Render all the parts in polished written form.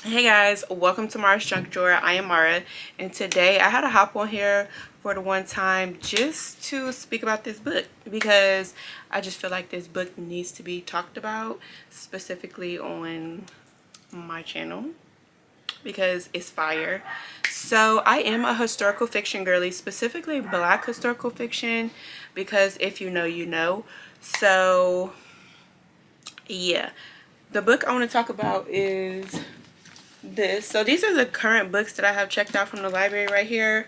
Hey guys, welcome to Mara's Junk Drawer. I am Mara, and today I had to hop on here for the one time just to speak about this book because I just feel like this book needs to be talked about, specifically on my channel, because it's fire. So I am a historical fiction girly, specifically black historical fiction, because if you know, you know. So yeah, the book I want to talk about is this. So these are the current books that I have checked out from the library right here.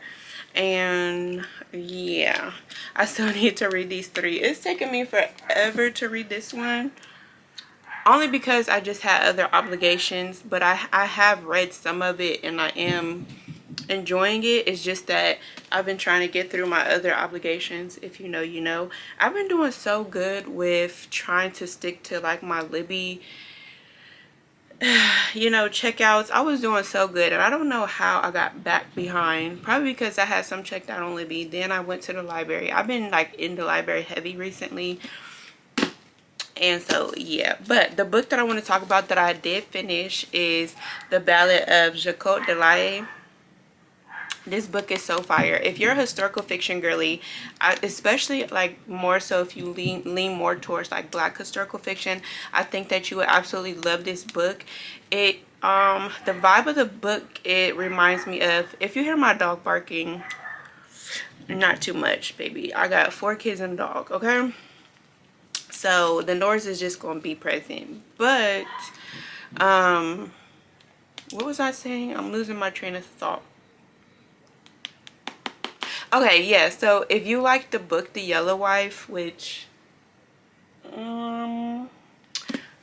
And yeah, I still need to read these three. It's taken me forever to read this one, only because I just had other obligations, but I have read some of it and I am enjoying it. It's just that I've been trying to get through my other obligations. If you know, you know. I've been doing so good with trying to stick to like my Libby, checkouts. I was doing so good, and I don't know how I got back behind. Probably because I had some checked out on Libby. Then I went to the library. I've been like in the library heavy recently, and so yeah. But the book that I want to talk about that I did finish is The Ballad of Jacquotte Delahaye. This book is so fire. If you're a historical fiction girly, especially like more so if you lean more towards like black historical fiction, I think that you would absolutely love this book. The vibe of the book, it reminds me of, if you hear my dog barking, not too much, baby. I got 4 kids and a dog, okay? So the noise is just gonna be present. But what was I saying? I'm losing my train of thought. Okay, yeah, so if you like the book The Yellow Wife, which I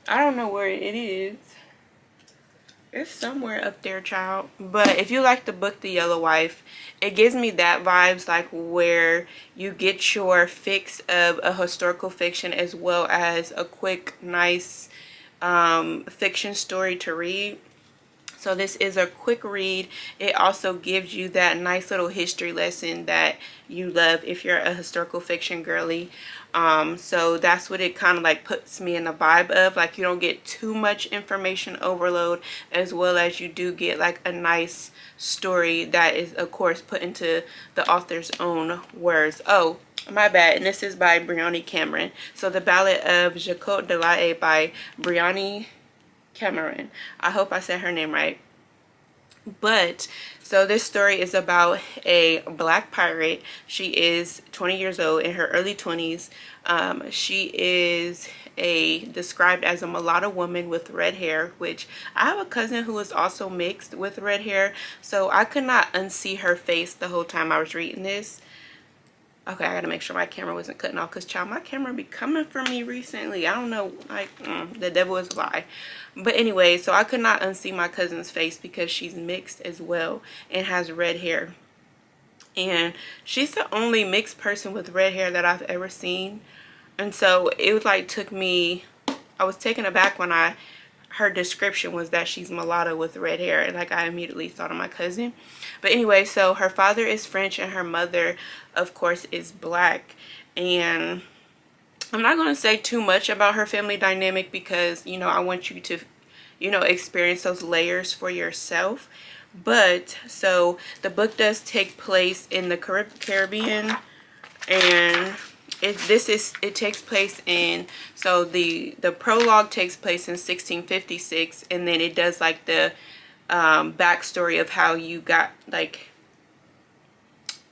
don't know where it is. It's somewhere up there, child. But if you like the book The Yellow Wife, it gives me that vibes, like where you get your fix of a historical fiction as well as a quick, nice fiction story to read. So this is a quick read. It also gives you that nice little history lesson that you love if you're a historical fiction girly. So that's what it kind of like puts me in the vibe of. Like, you don't get too much information overload, as well as you do get like a nice story that is of course put into the author's own words. Oh, my bad. And this is by Brianna Cameron. So The Ballad of Jacquotte Delahaye by Brianna Cameron. I hope I said her name right. But so this story is about a black pirate. She is 20 years old, in her early 20s. She is described as a mulatto woman with red hair, which I have a cousin who is also mixed with red hair, so I could not unsee her face the whole time I was reading this. Okay, I gotta make sure my camera wasn't cutting off, because child, my camera be coming for me recently. I don't know, like, the devil is a lie. But anyway, so I could not unsee my cousin's face because she's mixed as well and has red hair. And she's the only mixed person with red hair that I've ever seen. And so it was like, I was taken aback when her description was that she's mulatto with red hair, and like I immediately thought of my cousin. But anyway, so her father is French and her mother of course is black. And I'm not going to say too much about her family dynamic because I want you to experience those layers for yourself. But so the book does take place in the Caribbean, and it takes place in, so the prologue takes place in 1656, and then it does like the backstory of how you got, like,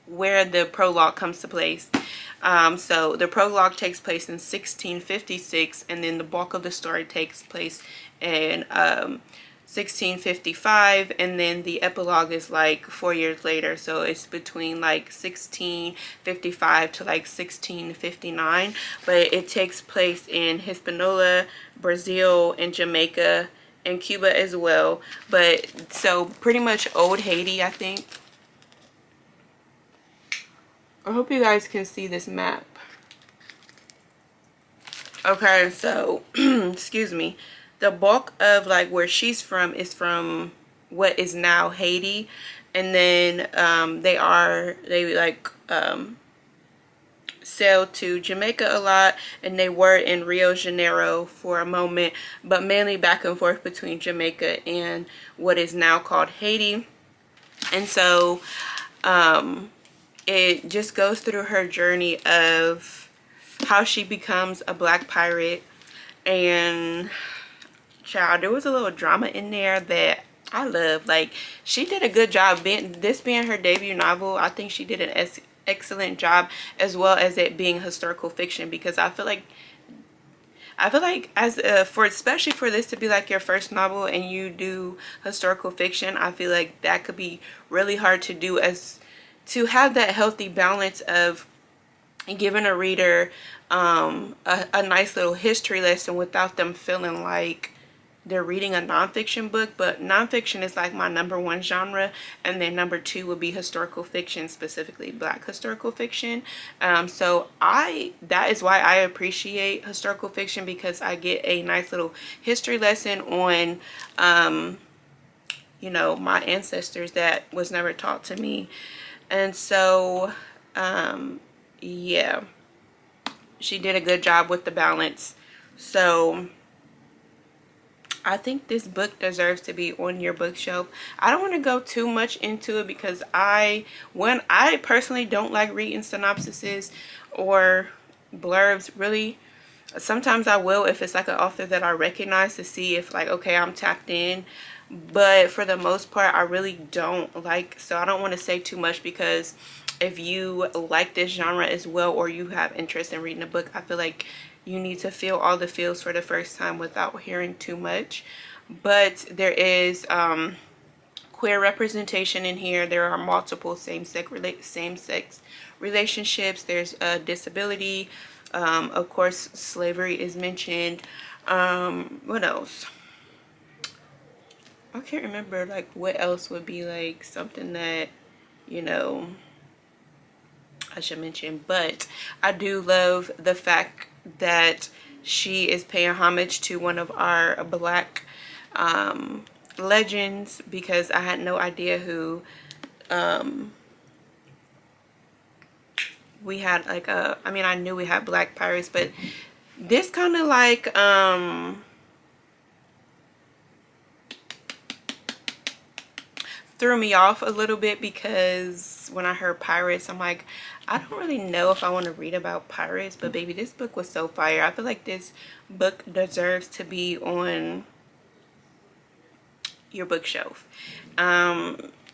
where the prologue comes to place. So the prologue takes place in 1656, and then the bulk of the story takes place in 1655, and then the epilogue is like 4 years later. So it's between like 1655 to like 1659, but it takes place in Hispaniola, Brazil, and Jamaica, and Cuba as well. But so pretty much old Haiti, I think. I hope you guys can see this map. Okay, so excuse me, the bulk of like where she's from is from what is now Haiti, and then they sailed to Jamaica a lot, and they were in Rio de Janeiro for a moment, but mainly back and forth between Jamaica and what is now called Haiti. And so it just goes through her journey of how she becomes a black pirate. And child, there was a little drama in there that I love. Like, she did a good job. This being her debut novel, I think she did an excellent job, as well as it being historical fiction, because I feel like as for especially for this to be like your first novel and you do historical fiction, I feel like that could be really hard to do, as to have that healthy balance of giving a reader a nice little history lesson without them feeling like they're reading a nonfiction book. But nonfiction is like my number one genre, and then number two would be historical fiction, specifically black historical fiction. So that is why I appreciate historical fiction, because I get a nice little history lesson on you know, my ancestors that was never taught to me. And so yeah, she did a good job with the balance. So I think this book deserves to be on your bookshelf. I don't want to go too much into it, because I personally don't like reading synopsises or blurbs, really. Sometimes I will if it's like an author that I recognize, to see if like, okay, I'm tapped in. But for the most part, I really don't like, so I don't want to say too much, because if you like this genre as well, or you have interest in reading a book, I feel like you need to feel all the feels for the first time without hearing too much. But there is queer representation in here. There are multiple same-sex relationships. There's disability. Of course, slavery is mentioned. What else? I can't remember like what else would be like something that, you know, I should mention. But I do love the fact that she is paying homage to one of our black legends, because I had no idea who we had. Like I mean, I knew we had black pirates, but this kind of like threw me off a little bit, because when I heard pirates, I'm like, I don't really know if I want to read about pirates. But baby, this book was so fire. I feel like this book deserves to be on your bookshelf.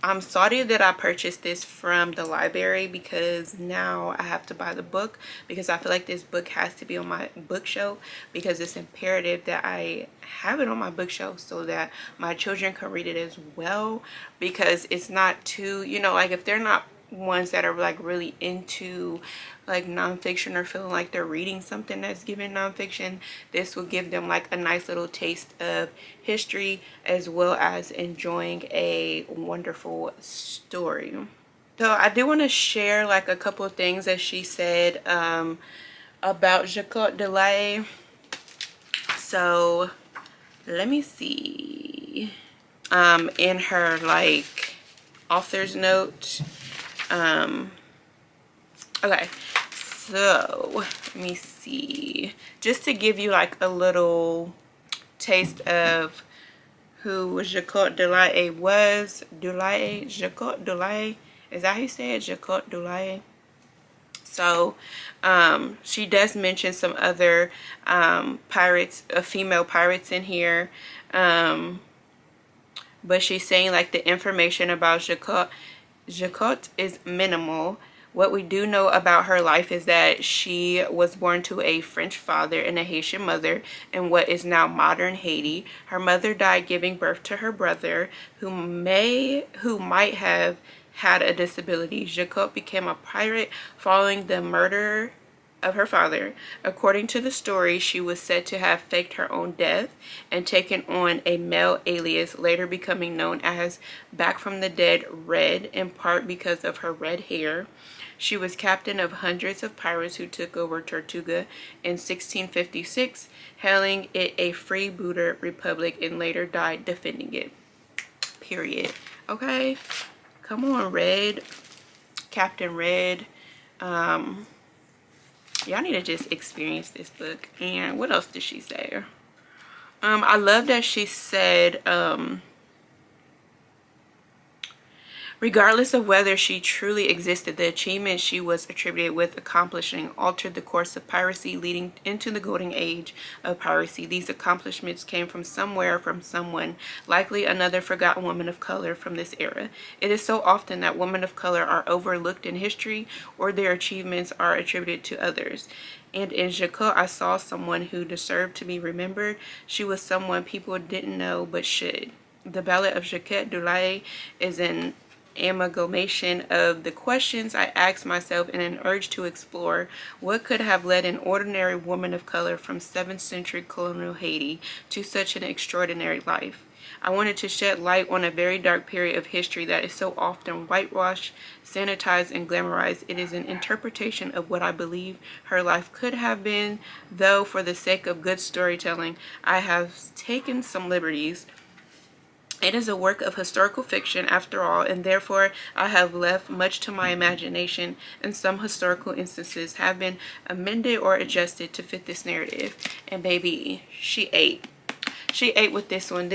I'm sorry that I purchased this from the library, because now I have to buy the book, because I feel like this book has to be on my bookshelf, because it's imperative that I have it on my bookshelf so that my children can read it as well. Because it's not too, you know, like if they're not ones that are like really into like nonfiction, or feeling like they're reading something that's given nonfiction, this will give them like a nice little taste of history, as well as enjoying a wonderful story. So I do want to share like a couple of things that she said about Jacquotte Delahaye. So let me see. In her like author's note. Okay, so let me see, just to give you like a little taste of who Jacquotte Delahaye was. Jacquotte Delahaye, is that how you say it? Jacquotte Delahaye. So she does mention some other pirates, female pirates in here, but she's saying like the information about Jacquotte is minimal. What we do know about her life is that she was born to a French father and a Haitian mother in what is now modern Haiti. Her mother died giving birth to her brother, who might have had a disability. Jacquotte became a pirate following the murder of her father. According to the story, she was said to have faked her own death and taken on a male alias, later becoming known as Back from the Dead Red, in part because of her red hair. She was captain of hundreds of pirates who took over Tortuga in 1656, hailing it a freebooter republic, and later died defending it. Period. Okay, come on, Red. Captain Red. Y'all need to just experience this book. And what else did she say? I love that she said, regardless of whether she truly existed, the achievements she was attributed with accomplishing altered the course of piracy, leading into the golden age of piracy. These accomplishments came from somewhere, from someone, likely another forgotten woman of color from this era. It is so often that women of color are overlooked in history, or their achievements are attributed to others. And in Jacquotte, I saw someone who deserved to be remembered. She was someone people didn't know but should. The Ballad of Jacquotte Delahaye is an amalgamation of the questions I asked myself in an urge to explore what could have led an ordinary woman of color from 7th century colonial Haiti to such an extraordinary life. I wanted to shed light on a very dark period of history that is so often whitewashed, sanitized, and glamorized. It is an interpretation of what I believe her life could have been, though for the sake of good storytelling, I have taken some liberties. It is a work of historical fiction after all, and therefore I have left much to my imagination, and some historical instances have been amended or adjusted to fit this narrative. And baby, she ate. She ate with this one.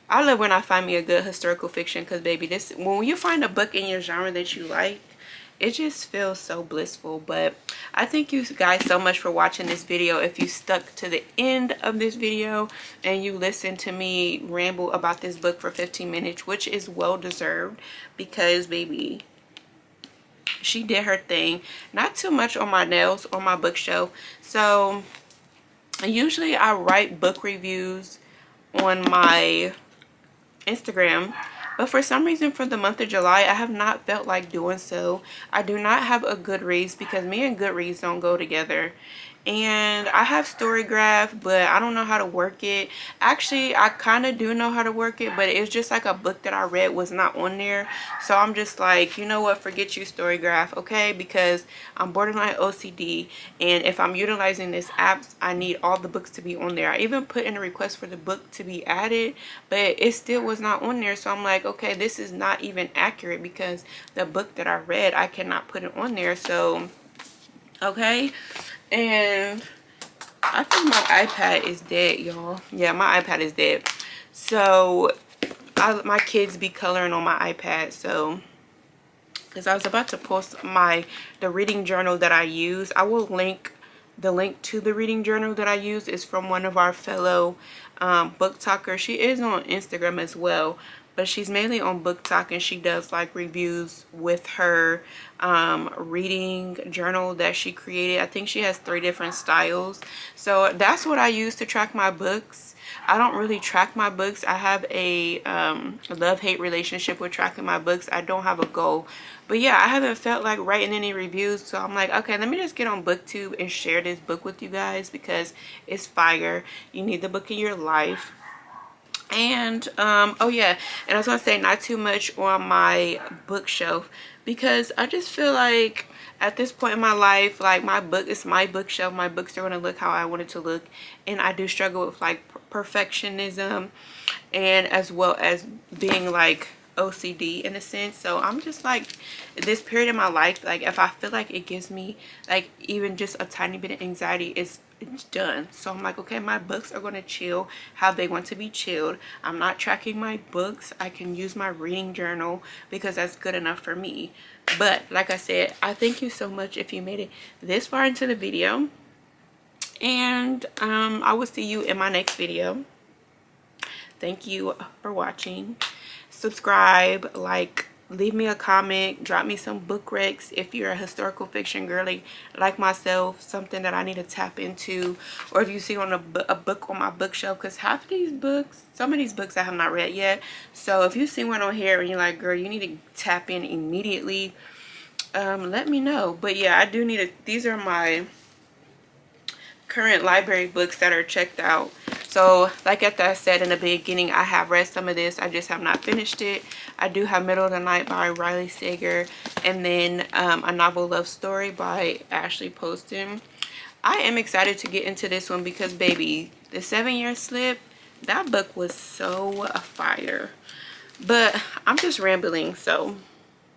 I love when I find me a good historical fiction, because baby, when you find a book in your genre that you like, it just feels so blissful. But I thank you guys so much for watching this video. If you stuck to the end of this video and you listened to me ramble about this book for 15 minutes, which is well deserved, because baby, she did her thing. Not too much on my nails or my bookshelf. So usually I write book reviews on my Instagram, but for some reason for the month of July I have not felt like doing so. I do not have a Goodreads, because me and Goodreads don't go together, and I have Storygraph, but I don't know how to work it. Actually, I kind of do know how to work it, but it's just like a book that I read was not on there, so I'm just like, you know what, forget you Storygraph, okay? Because I'm borderline OCD, and if I'm utilizing this app, I need all the books to be on there. I even put in a request for the book to be added, but it still was not on there. So I'm like, okay, this is not even accurate, because the book that I read, I cannot put it on there. So okay. And I think my iPad is dead, y'all. Yeah, my iPad is dead. So my kids be coloring on my iPad. So because I was about to post the reading journal that I use. I will link the link to the reading journal that I use is from one of our fellow book talkers. She is on Instagram as well, but she's mainly on Book Talk, and she does like reviews with her reading journal that she created. I think she has 3 different styles. So that's what I use to track my books. I don't really track my books. I have a love-hate relationship with tracking my books. I don't have a goal. But yeah, I haven't felt like writing any reviews, so I'm like, okay, let me just get on BookTube and share this book with you guys, because it's fire. You need the book in your life. And oh yeah, and I was gonna say, not too much on my bookshelf, because I just feel like at this point in my life, like, my book is my bookshelf. My books are gonna look how I want it to look, and I do struggle with like perfectionism, and as well as being like OCD in a sense. So I'm just like, this period in my life, like if I feel like it gives me like even just a tiny bit of anxiety, it's done. So I'm like, okay, my books are going to chill how they want to be chilled. I'm not tracking my books. I can use my reading journal, because that's good enough for me. But like I said, I thank you so much if you made it this far into the video, and I will see you in my next video. Thank you for watching. Subscribe, like, leave me a comment, drop me some book recs if you're a historical fiction girly like myself, something that I need to tap into, or if you see on a book on my bookshelf, because half of these books, some of these books I have not read yet. So if you see one on here and you're like, girl, you need to tap in immediately, let me know. But yeah, I do need to, these are my current library books that are checked out. So like I said in the beginning, I have read some of this, I just have not finished it. I do have Middle of the Night by Riley Sager, and then A Novel Love Story by Ashley Poston. I am excited to get into this one, because baby, the 7-Year Slip, that book was so fire. But I'm just rambling, so